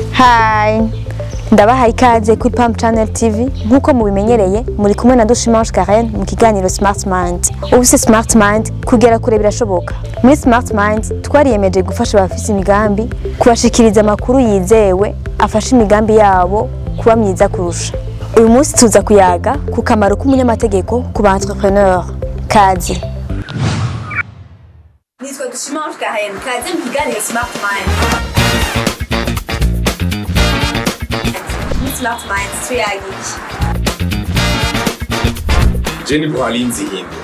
Hi, ndabahaye ikaze kuri Pam Channel TV. Nkuko mubimenyereye muri kumwe na Dushimange Karen mu kiganiro Smart Mind. Ubu se Smart Mind kugera kure birashoboka. Muri Smart Mind twariyemeje gufasha abafise imigambi kubashikiriza amakuru yizewe afasha imigambi yabo kuba myiza kurusha. Uyu munsi tuza kuyaga ku kamaro k'umunyamategeko ku ba entrepreneur. Kazi. Nitwa Dushimange Karen, kaze mu kiganiro Smart Mind. Smart Mind tuyagiki. Jenny Buhalinzi Hindu.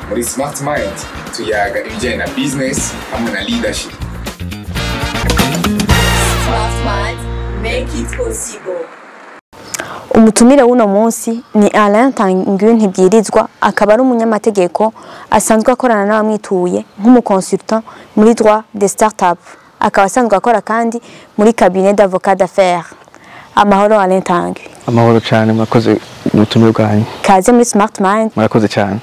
Muri Smart Mind tuyaga ibijyanye na business hamwe na leadership. Smart Mind, make it possible. Umutumire w'uno munsi ni Alain Tanguy Ntibyirizwa, akaba ari umunyamategeko asanzwe akorana n'abamwituye nk'umuconsultant muri droit des startups. Akaba asanzwe akora kandi muri cabinet d'avocat d'affaires. Amahoro Alain Tanguy. Amahoro cyane, mwakoze umutumire bwanyu. Kaze muri Smart Mind. Mwakoze cyane.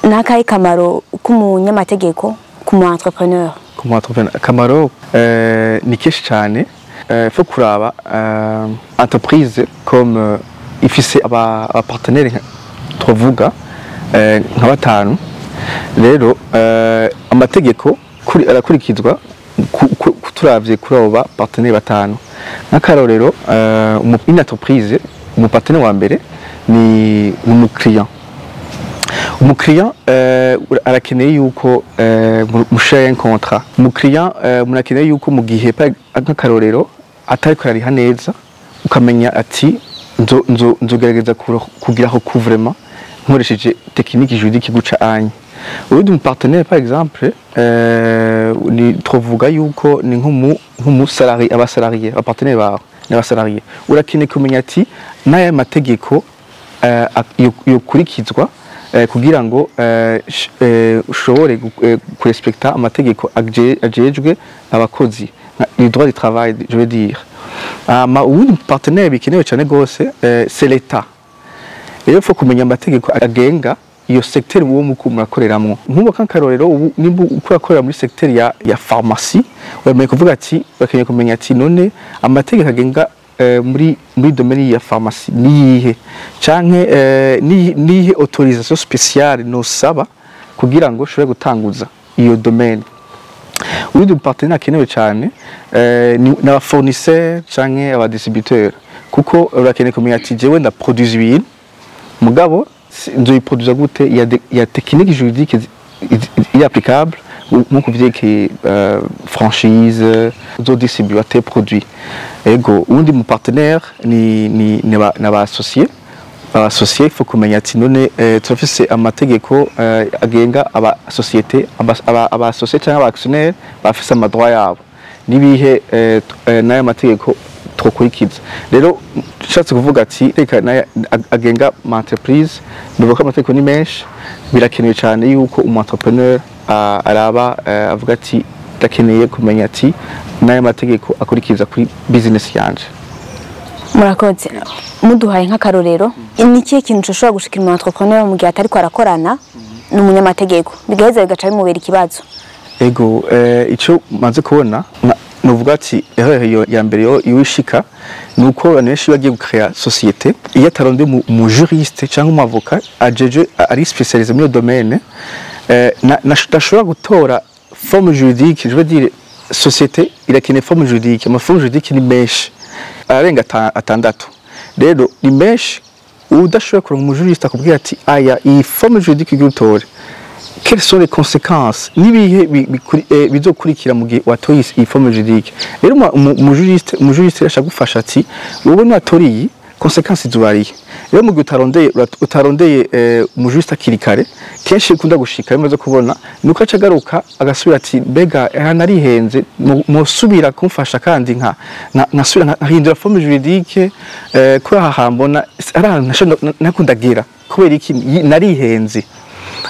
Nakaye kamaro k'umunyamategeko ku mu entrepreneur. Ku mu entrepreneur kamaro ni kenshi cyane. Faut kuraba entreprise comme ifise aba partenaires tuvuga nka batanu. Rero amategeko arakurikizwa turavye kuri abo partenaires batanu. N'akarorero une entreprise mu partenaire wa mbere ni umukiriya. Umukiriya arakeneye yuko mushare un contrat. Umukiriya munakeneye yuko mu gihe nk'akarorero atariko ariha neza ukamenya ati nzogerageza kugira aho couvrement nkoresheje technique juridique guca anye. Urundi mu partenaire par exemple ni tuvuga yuko ni nk'umu salarié abasalarié abapartenaire bawe n'abasalarié urakeneye kumenya ati n'aya mategeko yokurikizwa kugira ngo ushobore kurespecta amategeko ajejwe abakozi les droits du travail, je veux dire. Uwundi partenaire bikenewe cyane gose c'est l'état. Rero faut kumenya amategeko agenga iyo secteur uwo muko murakoreramwo. Nkubo kankarorero nimba ukurakorera muri secteur ya pharmacie, wamenye kuvuga ati bakeneye kumenya ati none amategeko agenga muri domaine ya pharmacie niyihe canke niyihe autorisation spéciale no saba kugira ngo ushobore gutanguza iyo domaine. Urundi partenaire akenewe cyane n'aba fournisseurs canke aba distributeurs kuko urakeneye kumenya ati jewe nda produire ibintu mugabo nzoyiproduza gute ya technique juridique applicable nkuko vyeke franchise zo distribuer produit. Ego undi mu partenaire ni n'aba associés. Associé il faut kumenya ati none turafise amategeko agenga aba société aba associé cyangwa aba actionnaire bafise amadroit yabo nibihe nayo mategeko twokurikiza. Rero nshatse kuvuga ati reka nayo agenga ma entreprise bivuga amategeko ni menshi birakenewe cyane yuko umu entrepreneur araba avuga ati ndakeneye kumenya ati nayo mategeko akurikiza kuri business yanje. Murakoze muduhaye nk'akarorero nikiye kintu ushobora gushikira mu entrepreneur mu gihe atari ko arakorana n'umunyamategeko bigaheza bigaca bimubera ikibazo. Ego ico maze kubona nuvuga ati ya mbere yo iwishika nuko abantu benshi bagiye gukrea société iyo ataronde mu juriste cyangwa mu avocat ajeje ari spécialisé muri domaine nashobora gutora forme juridique, je veux dire société irakeneye forme juridique, ama forme juridique ni menshi arenga atandatu. Rero ni menshi udashobora kuronka umujuriste akubwira ati aya iyi forme juridique y'utore quelles sont les conséquences nibihe bizokurikira mu gihe watoye iyi forme juridique. Rero umujuriste ashaka gufasha ati wowe n'atoriye conséquences zubariye. Rero mu gihe utarondeye umujuriste akirikare kenshi kunda gushika bimaze kubona nuko acagaruka agasubira ati bega narihenze musubira kumfasha kandi nkasubira nkahindura forme juridique ko ahambona nakundagira kubera iki narihenze.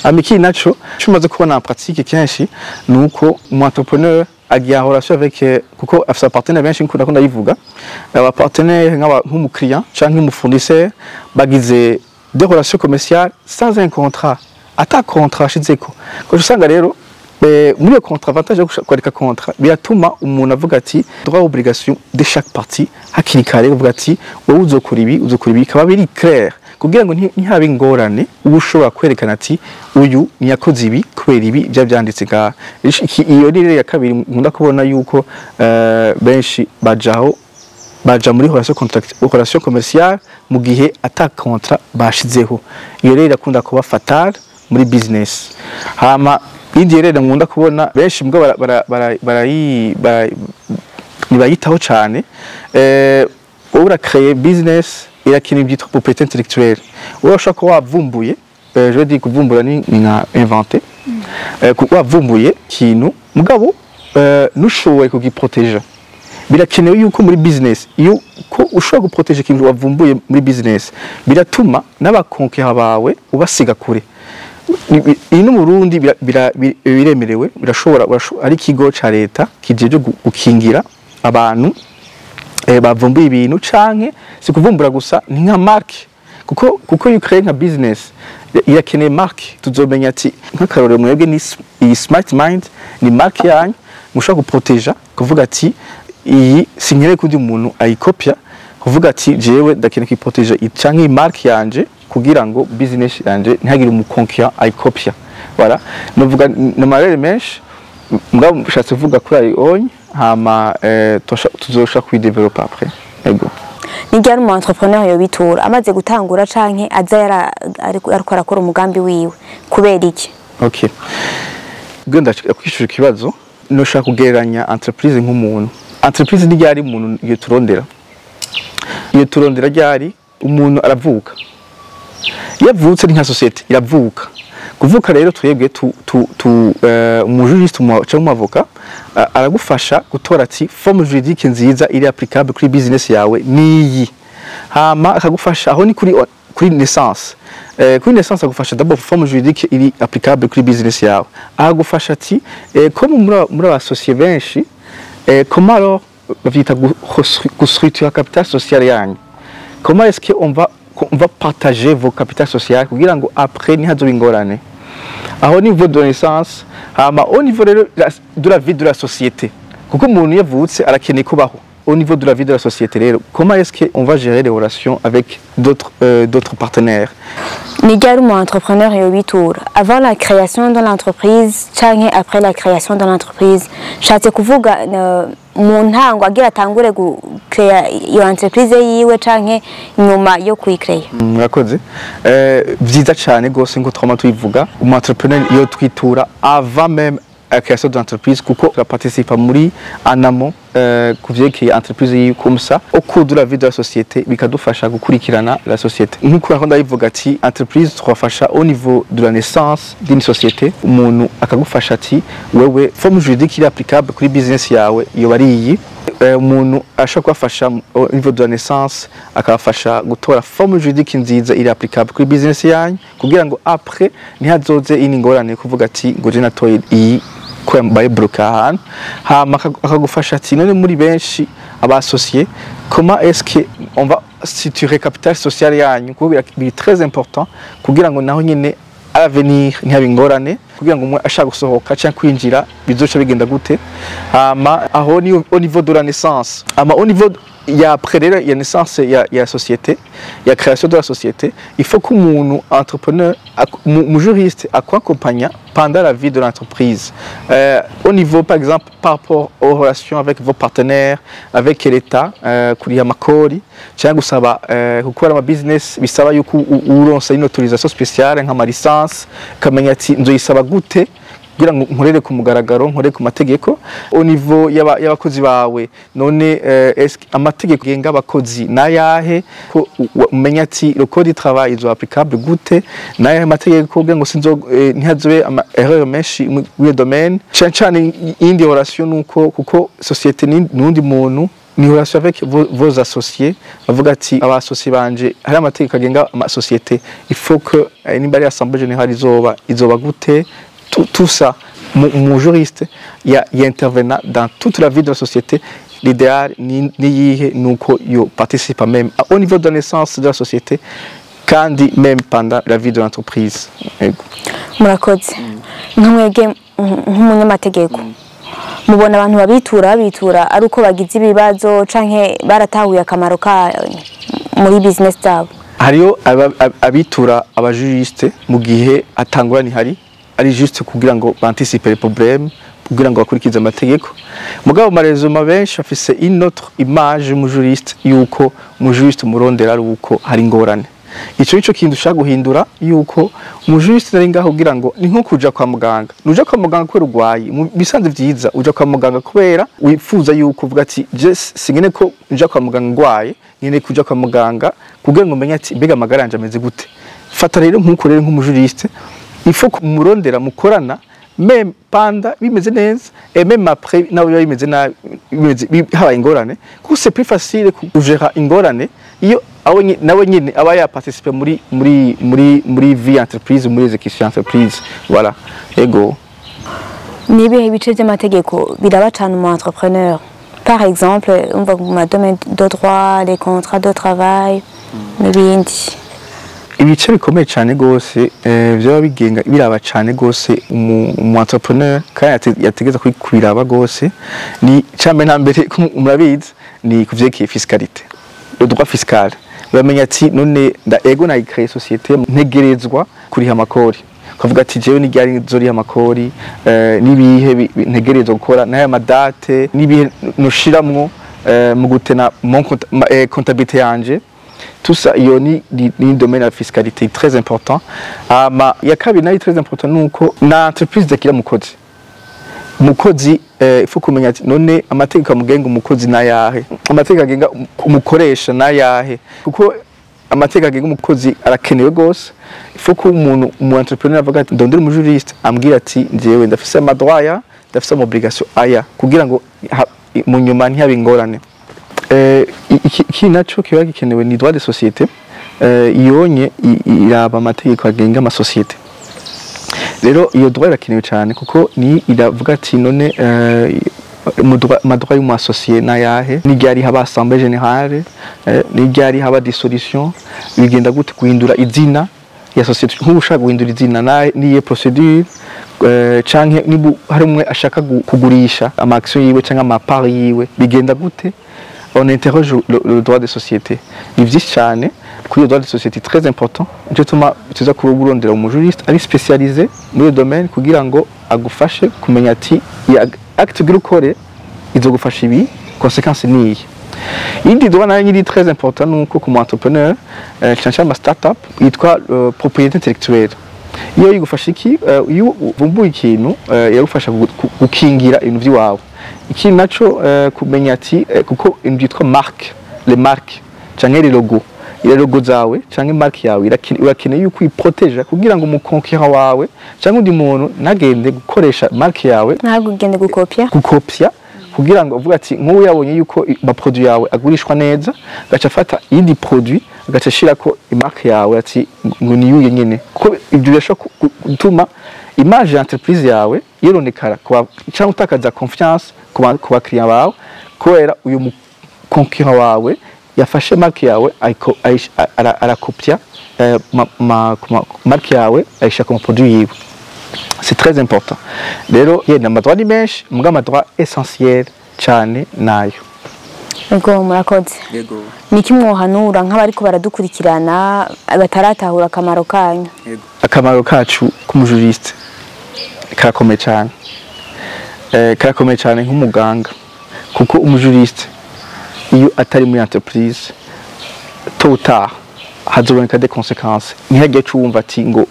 Amiki naco cyumaze kubona en pratique kenshi nuko mu entrepreneur agiye en relation avec kuko afisa partenaire benshi nkunda yivuga aba partenaire nk'umu client canke umu fournisseur bagize des relations commerciales sans un contrat ata contrat shizeko ko usanga rero muri iyo contrat avantage yo kwandika contrat biratuma umuntu avuga ati droit obligation de chaque partie hakiri kare uvuga ati wowe uzokora ibi bikaba biri clair kugira ngo ntihabe ingorane uba ushobora kwerekana ati uyu niyakoze ibi kubera ibi byanditse ngaha. Iyo ni rero ya kabiri nkunda kubona yuko benshi baja muri relation commerciale mu gihe ata contrat bashizeho. Iyo rero irakunda kuba fatal muri business. Hama indi rero nkunda kubona benshi mbwo bayitaho cyane ura créer business irakintu byitwa propriété intellectuelle. Urashaka ko wavumbuye je veux dire kuvumbura ni nka inventer wavumbuye kintu mugabo nushoboye kugiprotéger. Birakenewe yuko muri business iyo ko ushobora guprotéger kintu wavumbuye muri business biratuma n'abakonkera bawe ubasiga kure. Ino Burundi biremerewe birashobora ari kigo ca leta kijeje gukingira abantu bavumbuye ibintu canke si kuvumbura gusa ni nka marque kuko you create nka business irakeneye marque tuzomenya ati nk'akarorero mwebwe ni smart mind ni marque yanyu mushaka guprotéger kuvuga ati iyi sinkere kudi umuntu ayikopya kuvuga ati jewe ndakeneye kwiprotéger canke marque yanje kugira ngo business yanje ntihagire umukonkia ayikopya. Voilà novuga namarere menshi mbwa mushatse vuga kuri ayi onye hama tuzosha kwidevelopa après. Ego ni ryari mu entrepreneur yo bitura amaze gutangura canke aza ariko arakora umugambi wiwe kubera iki? Okay, genda kwishura kibazo no shaka kugereranya entreprise nk'umuntu. Entreprise ni ryari umuntu iyo turondera ryari umuntu aravuka. Yavutse ni nka societe iravuka. Kuvuka rero twebwe umujuriste cyangwa avocat aragufasha gutora ati forme juridique nziza iri applicable kuri business yawe niyi. Hama akagufasha aho ni kuri naissance. Kuri naissance agufasha d'abord forme juridique iri applicable kuri business yawe. Agufasha ati comme muri abasocié benshi comment alors bavita construire capital social yanyu. Comment est-ce que on va partager vos capital social kugira ngo après ni hazo bingorane aho niveau de naissance hama au niveau de la vie de la société kuko umuntu yavutse arakeneye kubaho au niveau de la vie de la société rero comment est-ce que on va gérer les relations avec d'autres partenaires. Ni ryari mu entrepreneur yo bitura avant la création de l'entreprise canke après la création de l'entreprise shatse kuvuga mu ntango agira atangure gukrea iyo entreprise yiwe canke nyuma yo kuyicrea? Murakoze vyiza cyane gose ngo twama tuyivuga umu entrepreneur yo twitura avant même la création de l'entreprise kuko participa muri anamo kuvyekeye entreprise yiwe comme ça au cours de la vie de la société bikadufasha gukurikirana la société. Nkuko aho ndayivuga ati entreprise twafasha au niveau de la naissance d'une société umuntu akagufasha ati wewe forme juridique iri applicable kuri business yawe iyo bariyi umuntu ashaka kubafasha au niveau de la naissance akabafasha gutora forme juridique nziza iri applicable kuri business yanyu kugira ngo après ntihazoze iningorane kuvuga ati ngo je natoye iyi ko mbaye bloqué ahantu hama akagufasha ati none muri benshi abasocié comment est-ce que on va situer capital social yanyu kuko biri très important kugira ngo naho nyene à l'avenir ntihabe ingorane kugira ngo umwe ashaka gusohoka cyangwa kwinjira bizoca bigenda gute. Hama aho ni au niveau de la naissance ama au niveau ya après la naissance ya société ya création de la société il faut que umuntu entrepreneur mu juriste accompagne pendant la vie de l'entreprise au niveau par exemple par rapport aux relations avec vos partenaires avec l'État kuri amakori cyangwa gusaba gukora ama business bisaba yuko uronsa une autorisation spéciale nka licence kamenya ati nzoyisaba gute kugira ngo nkorere ku mugaragaro nkore ku mategeko au niveau y'abakozi bawe none amategeko yenga abakozi nayahe ko umenya ati le code du travail izo applicable gute nayahe amategeko kugira ngo ntihazobe erreur menshi mu domaine cyane indi relation nuko kuko société n'undi muntu ni relation avec vos associés bavuga ati abasociés banje hari amategeko agenga ama société il faut que nimbari assemblée générale izoba gute. Tout ça, mon juriste, il intervient dans toute la vie de la société. L'idéal, nous participons même au niveau de la naissance de la société, quand même pendant la vie de l'entreprise. Murakoze. Nkamwege nk'umunyamategeko mubona abantu babitura ari uko bagize ibibazo canke baratahuye akamaro kayo muri business zabo? Hariyo abitura abajuriste mu gihe atangurani hari ari juste kugira ngo banticiper les problèmes, kugira ngo bakurikize amategeko. Mugabo marezuma benshi afise une autre image mu juriste yuko mu juriste murondera ari uko hari ingorane. Ico kintu ushaka guhindura yuko mu juriste nari ngaho kugira ngo ni nko kuja kwa muganga. Nuja kwa muganga kubera urwaye, bisanze vyiza uja kwa muganga kubera wifuza yuko uvuga ati je singene ko nja kwa muganga ngwaye, nyene kuja kwa muganga kugira ngo menye ati mbega amagara yanje ameze gute. Fata rero nkuko rero nk'umujuriste il faut kumurondera mukorana même panda bimeze neza et même après nawe bimeze na habaye ingorane kuko c'est plus facile kugera ingorane iyo nawe nyine aba ya participer muri vie entreprise muri execution entreprise voilà ego. Nibihe bice by'amategeko biraba cyane mu entrepreneur? Par exemple, on va mu domaine de droit, les contrats de travail n'ibindi. Ibice bikomeye cyane gose byaba bigenga biraba cyane gose umu entrepreneur kandi yategeza kwiraba gose ni cyane ntambere murabizi ni kuvyekiye fiscalité, le droit fiscal. Bamenya ati none ego na créer société ntegerezwa kuriha amakori, kavuga ati jewe n'iryari nzoriha amakori nibihe ntegerezwa gukora n'aya madate nibihe noshiramwo mu gutena comptabilité yanje. Tout ça, il y a un domaine de la fiscalité très important. Il y a un très important, nuko na entreprise zakira mukozi. Mukozi, il faut kumenya ati none amategeko amugenga umukozi nayahe, amategeko agenga umukoresha nayahe, kuko amategeko agenga umukozi arakenewe gose. Il faut ko umuntu mu entrepreneur avuga ati ndondera umujuriste ambwira ati njewe ndafise amadroit ya, ndafise obligation aya kugira ngo mu nyuma ntihabe ingorane. Iki naco kiba gikenewe ni droit de société yonye iraba amategeko agenga amasosiyete. Rero iyo droit irakenewe cyane kuko ni iravuga ati none amadroit y'umu associé nayahe, n'iryari haba assemblée générale, n'iryari haba dissolution, bigenda gute guhindura izina ya société, nk'ushaka guhindura izina niye procédure canke nibu hari umwe ashaka kugurisha ama action yiwe canke ama part yiwe bigenda gute. On interroge le droit des sociétés. Il existe cyane kuri le droit des sociétés très important. Je tuma tuza kurondera umujuriste ari spécialisé muri le domaine kugira ngo agufashe kumenya ati acte gukore izogufasha ibi conséquences ni. Indi droit nayo nyiri très important nuko ku entrepreneur cyangwa ama startup yitwa propriété intellectuelle. Iyo igufasha iki iyo vumbuye ikintu yagufasha gukingira ibintu by'iwawe. Iki naco kumenya ati kuko ibintu byitwa marque, les marques canke les logos, ile logo zawe canke marque yawe irakeneye yuko iprotege kugira ngo umukonkera wawe canke undi muntu nagende gukoresha marque yawe ntabwo ugende gukopya kugira ngo uvuga ati nk'uwo yabonye yuko ma produit yawe agurishwa neza gaca afata yindi produit gaca shirako marque yawe ati ngo niyuye nyene kuko ibyo birashobora gutuma image y'entreprise yawe yironekara cyangwa utakaza confiance ku bakiriya bawe kubera uyu concurrent wawe yafashe marque yawe arakopya marque yawe ayishaka mu produit yiwe. C'est très important. Rero yenda amadroit ni menshi muga amadroit essentiel cyane nayo. Ego murakoze. Yego. Niki mwohanura nk'abariko baradukurikirana bataratahura akamaro kanyu? Yego. Akamaro kacu k'umujuriste karakomeye cyane. Karakomeye cyane nk'umuganga kuko umujuriste iyo atari muri entreprise tôt ou tard hazoboneka des conséquences. Ntihajye cyumva ati ngo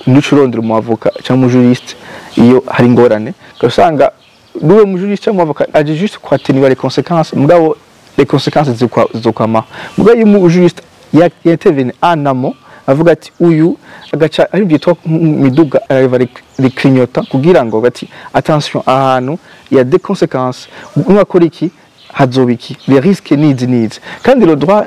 nucurondera mu avoka cyangwa umujuriste iyo hari ingorane gasanga duwe umujuriste cyangwa avoka aje juste kwa tenir les conséquences mugabo les conséquences zokama mugabo iyo umujuriste yatevene anamo avuga ati uyu agaca ari byitwa miduga les clignotant kugira ngo gati attention ahantu il y a des conséquences mwakora iki hazobiki les risques needs kandi le droit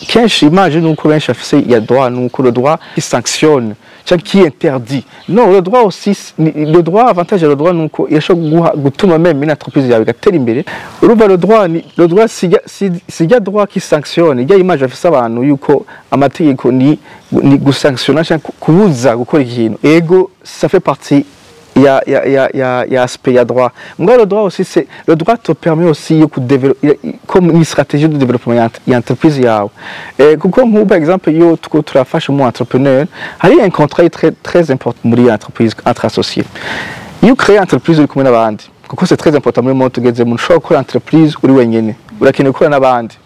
kenshi imagine nuko benshi afise ya droit nuko le droit qui sanctionne cyangwa qui interdit. Non, le droit aussi le droit avantage le droit nuko yashobora gutuma même une entreprise yawe gatera imbere. Urumva le droit si droit qui sanctionne il y a image afise abantu yuko amategeko ni gusanctiona cyangwa kubuza gukora ikintu ego ça fait partie il y a aspect, il y a droit. Moi, le droit aussi, c'est le droit te permet aussi de développer, comme une stratégie de développement, il y a entreprise, il y a. Et comme par exemple, il y a tout le fâche mon entrepreneur, il y a un contrat très important pour l'entreprise entre associés. Il crée une entreprise uri kumwe n'abandi. Kuko c'est très important muri mo tugeze mu shoko gukora entreprise uri wenyene. Urakeneye gukora n'abandi.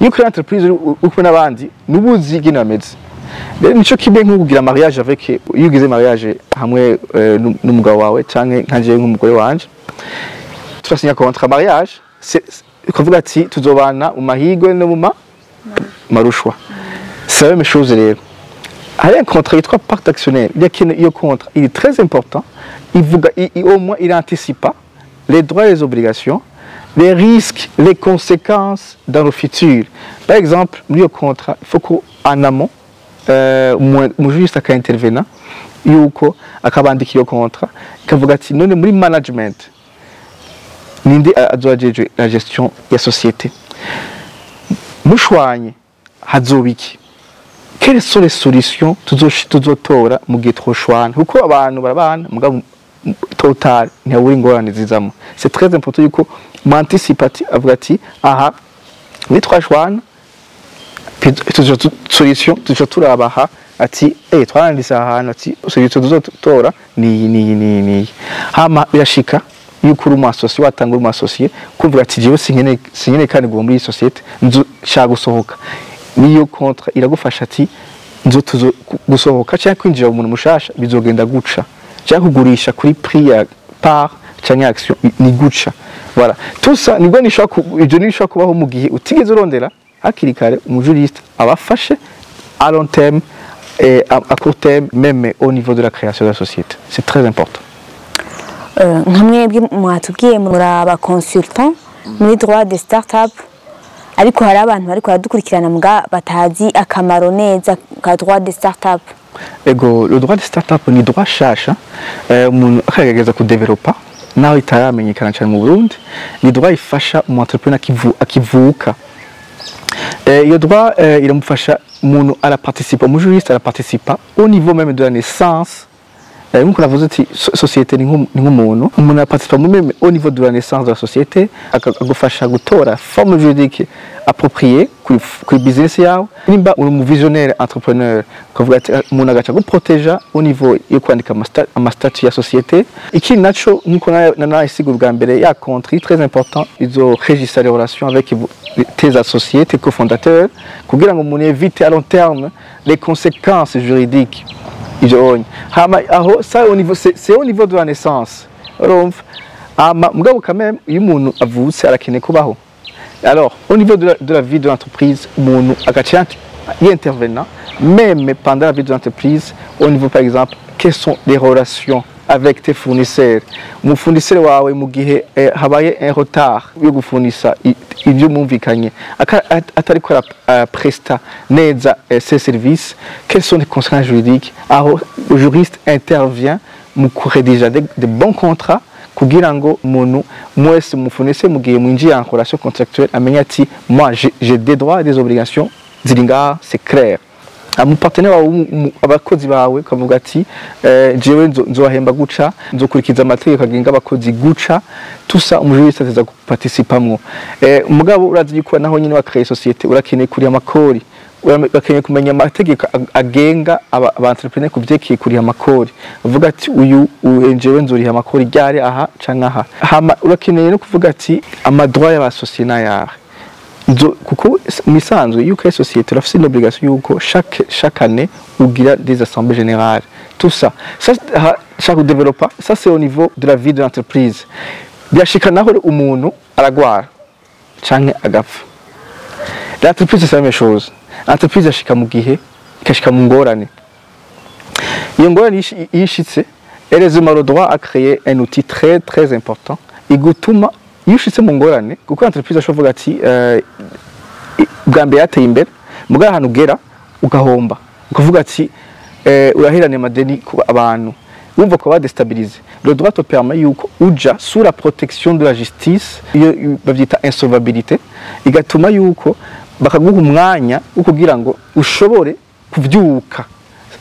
Iyo crée entreprise uri kumwe n'abandi, nubuzi ginameze. Nico kibe nko kugira mariage avec iyo ugize mariage hamwe n'umugabo wawe canke nkanje nk'umugore wanje. Turasinya contrat mariage, c'est kuvuga ati tuzobana mu mahigwe no mu marushwa. C'est la même chose rero. Il y a un contrat, il y a 3 parties actionnaires. Il y a un contrat, il est très important. Au moins, il anticipe les droits et les obligations, les risques, les conséquences dans le futur. Par exemple, le contrat, il faut qu'en amont, le juriste qui intervient, il faut qu'il contrat, qu'il faut que nous le management, nous la gestion de la société. Nous choisissons, quelles sont les solutions tuzotora mu gihe twoshwana kuko abantu barabana mugabo total ntiyaburi ngorane zizamo. C'est très important yuko m'anticipati avuga ati aha ni twashwana solution tuzo turabaha ati twarandise ahantu ati solution tuzotora ni hama birashika yuko uri mu associé watanga uri mu associé kuvuga ati jewe sinkene kandi ngo muri societe nshaka gusohoka. Niyo kontra iragufasha ati nzo tuzo gusohoka cyangwa kwinjira umuntu mushasha bizogenda guca cyangwa kugurisha kuri prix ya part cyangwa action ni guca. Voilà, tout ça nibwo nishaka kubaho mu gihe utigeze urondera hakiri kare umujuriste abafashe à long terme et à court terme même au niveau de la création de la société. C'est très important. Nkamwebwe mwatubwiye muri aba consultant muri droit des startups. Ariko hari abantu bariko baradukurikirana mbwa batazi akamaro neza ka droit des startups. Ego le droit des startups ni droit shasha umuntu akagerageza ku developer naho itaramenyekana cyane mu Burundi, ni droit ifasha mu entrepreneur akivuka. Iyo droit iramufasha umuntu araparticipa, mu juriste araparticipa au niveau même de la naissance. Nkuko navuze ati société ni nk'umuntu umuntu aparticipa même au niveau de la naissance de la société, akagufasha gutora forme juridique appropriée kuri business yawe. Nimba uri mu visionnaire entrepreneur kavuga ati umuntu agaca guproteja au niveau yo kwandika ama statut ya société. Iki naco nkuko nanayisigura bwa mbere ya contrat très important, izo registre les relations avec tes associés, tes cofondateurs kugira ngo umuntu évite à long terme les conséquences juridiques. Ça c'est au niveau de la naissance. Mugabo quand même iyo umuntu avutse arakeneye kubaho. Alors au niveau de la vie de l'entreprise, umuntu agaca intervenant même pendant la vie de l'entreprise au niveau par exemple quelles sont les relations avec tes fournisseurs. Mu fournisseur wawe mu gihe habaye un retard yo gufurnisa ibyo mumvikanye atari ko presta neza ces services, quelles sont les conséquences juridiques. Alors le juriste intervient mu rédiger de bons contrats kugira ngo umuntu mwese mu fournisseur mu gihe mwinjiye en relation contractuelle amenya ati moi j'ai des droits et des obligations ziringa, c'est clair. Mu partenaire abakozi bawe kavuga ati jewe nzohemba guca, nzokurikiza amategeko agenga abakozi guca, tout ça umujuriste ateza guparticipamwo. Mugabo urazi yuko naho nyine wa créer société urakeneye kuri amakori, urakeneye kumenya amategeko agenga aba entrepreneur kuvyekiye kuri amakori. Uvuga ati uyu jewe nzoriha amakori ryari aha canke aha. Hama urakeneye no kuvuga ati amadroit y'abasosiye n'ayahe. Kuko misanzwe yuko société urafite l'obligation yuko chaque année ugira des assemblées générales. Tout ça chaque développeur, ça c'est au niveau de la vie de l'entreprise. Byashika naho umuntu aragwara canke agapfa. L'entreprise c'est la même chose. L'entreprise ashika mu gihe ikashika mu ngorane. Iyo ngorane yishitse, elle a le droit à créer un outil très important igutuma iyo ushitse mu ngorane kuko entreprise ashovuga ati bwa mbere yateye imbere muga ahantu ugera ugahomba ukuvuga ati urahirane madeni ku abantu wumva ko badestabilize. Le droit te permet yuko uja sous la protection de la justice, iyo bavyita insolvabilité, igatuma yuko bakaguha umwanya wo kugira ngo ushobore kuvyuka.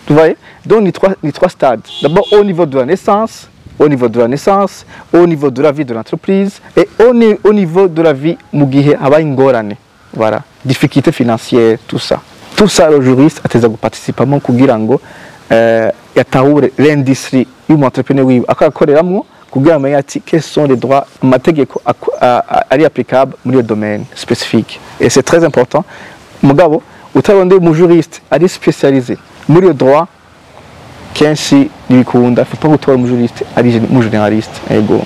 Tu vois, donc ni trois stades. D'abord au niveau de la naissance, au niveau de la naissance, au niveau de la vie de l'entreprise et au niveau de la vie mu gihe habaye ingorane. Voilà, difficultés financières, tout ça. Tout ça, le juriste ateza guparticipamo kugira ngo yatahure l'industrie y'umuentrepreneur wiwe akakoreramwo kugira amenye ati quels sont les droits amategeko ari applicable muri le domaine spécifique. Et c'est très important. Mugabo utabonde mu juriste ari spécialisé muri le droit kenshi nibikunda faut pas gutora mu juriste ari mu généraliste ego.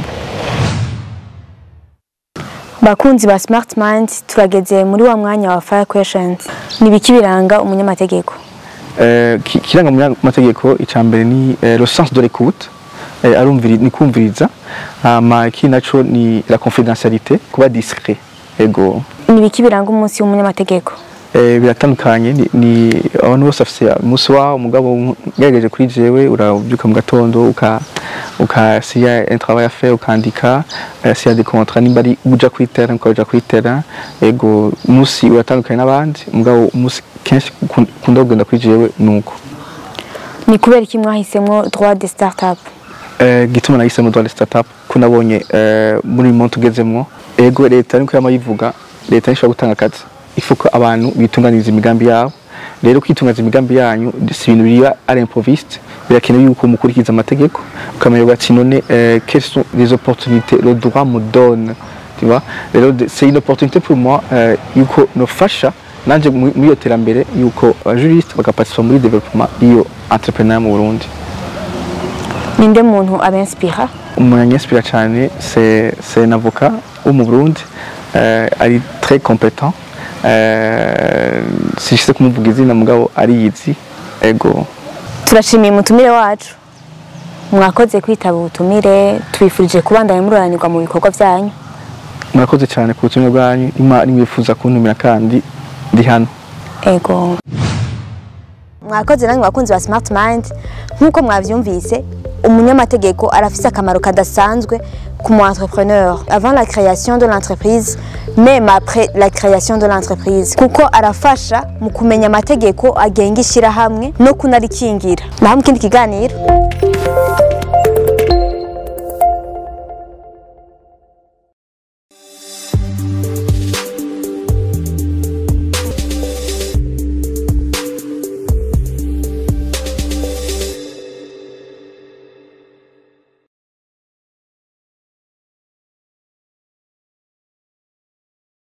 Bakunzi ba Smart Mind turageze muri wa mwanya wa fire questions. Nibiki biranga umunyamategeko? Kiranga umunyamategeko icambere ni le sens de l'écoute. Ni kumviriza iki naco ni la confidentialité kuba discret ego. Nibiki biranga umunsi w'umunyamategeko? Biratandukanye ni abantu bose afise umunsi wawo umugabo ngerageje kuri jewe urabyuka mu gatondo ukasiya un travail à faire ukandika s'il y a des contrats nimba ari uja kuri terrain ukaja kuri terrain ego umunsi uratandukanye n'abandi umugabo umunsi kenshi kunda kugenda kuri jewe nuko. Ni kubera iki mwahisemwo droit de start-up? Gituma nahisemwo droit de start-up kunabonye muri monte tugezemwo ego leta niko yamayivuga leta ishobora gutanga akazi. Il faut que abantu bitunganiza imigambi yabo rero kwitunganiza imigambi yanyu si ibintu biri ari improviste birakenewe yuko mukurikiza amategeko ukamenya bati none quelles sont les opportunités le droit me donne tu vois rero c'est une opportunité pour moi yuko nofasha nanje muri yo terambere yuko juriste bakaparticipa muri développement iyo entrepreneur mu Burundi. Ninde muntu abenspira? Umuntu inspira cyane c'est un avocat au Burundi ari très compétent. Sishise kumuvuga izina mugabo ariyizi ego. Turashimiye mutumire wacu mwakoze kwitaba ubutumire twifurije kubandanya mururanirwa mu bikorwa byanyu. Murakoze cyane ku butumire bwanyu imana nimwifuza kuntumira kandi ndi hano ego. Mwakoze nanyu bakunzi ba Smart Mind nkuko mwavyumvise umunyamategeko arafise akamaro kadasanzwe comme entrepreneur avant la création de l'entreprise même après la création de l'entreprise kuko arafasha mu kumenya amategeko agenga ishirahamwe no kunarikingira naho mu kindi kiganiro.